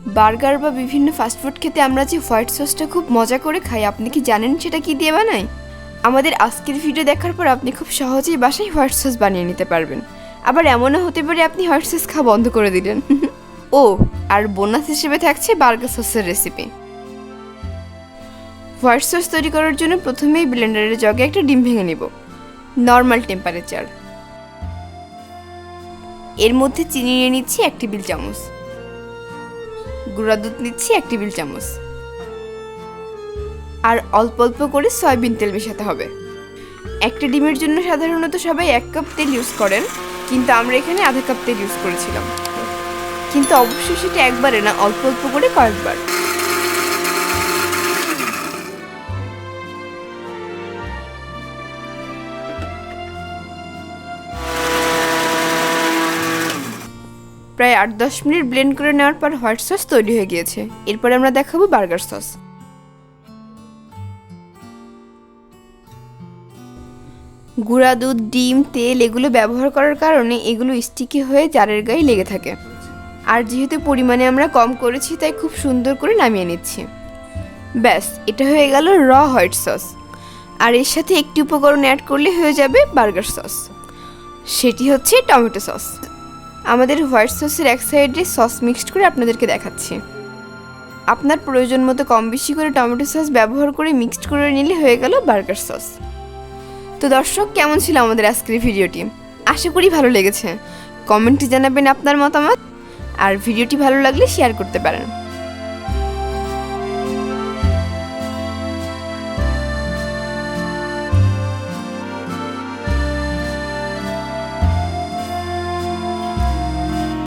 Burger বা বিভিন্ন fast food খেতে আমরা যে হোয়াইট সসটা খুব মজা করে খাই, আপনি কি জানেন সেটা কি দিয়ে বানাই? আমাদের আজকের ভিডিও দেখার পর আপনি খুব সহজেই বাসায় হোয়াইট সস বানিয়ে নিতে পারবেন। আবার এমনও হতে পারে আপনি হোয়াইট সস খাওয়া বন্ধ করে দিলেন। ও আর বোনাস হিসেবে থাকছে বার্গার সসের রেসিপি। হোয়াইট সস তৈরি করার জন্য প্রথমেই ব্লেন্ডারের জগে একটা ডিম ভেঙে নেব, নর্মাল টেম্পারেচার। এর মধ্যে চিনি নিয়ে নিচ্ছি 1 টেবিল চামচ, গুঁড়া দুধ নিচ্ছি 1 টেবিল চামচ, আর অল্প অল্প করে সয়াবিন তেল মেশাতে হবে। একটা ডিমের জন্য সাধারণত সবাই 1 কাপ তেল ইউজ করেন, কিন্তু আমরা এখানে আধা কাপ তেল ইউজ করেছিলাম। কিন্তু অবশ্যই সেটা একবারে না, অল্প অল্প করে কয়েকবার। প্রায় 8-10 মিনিট ব্লেন্ড করে নেওয়ার পর হোয়াইট সস তৈরি হয়ে গিয়েছে। এরপরে আমরা দেখাবো বার্গার সস। গুঁড়া দুধ, ডিম, তেল এগুলো ব্যবহার করার কারণে এগুলো স্টিকি হয়ে জারের গায়ে লেগে থাকে। আর যেহেতু পরিমাণে আমরা কম করেছি, তাই খুব সুন্দর করে নামিয়ে নিচ্ছি। ব্যাস, এটা হয়ে গেল র হোয়াইট সস। আর এর সাথে একটি উপকরণ অ্যাড করলে হয়ে যাবে বার্গার সস, সেটি হচ্ছে টমেটো সস। আমাদের হোয়াইট সসের এক সাইডে সস মিক্সড করে আপনাদেরকে দেখাচ্ছি। আপনার প্রয়োজন মতো কম বেশি করে টমেটো সস ব্যবহার করে মিক্সড করে নিলে হয়ে গেল বার্গার সস। তো দর্শক, কেমন ছিল আমাদের আজকের ভিডিওটি? আশা করি ভালো লেগেছে। কমেন্টে জানাবেন আপনার মতামত, আর ভিডিওটি ভালো লাগলে শেয়ার করতে পারেন।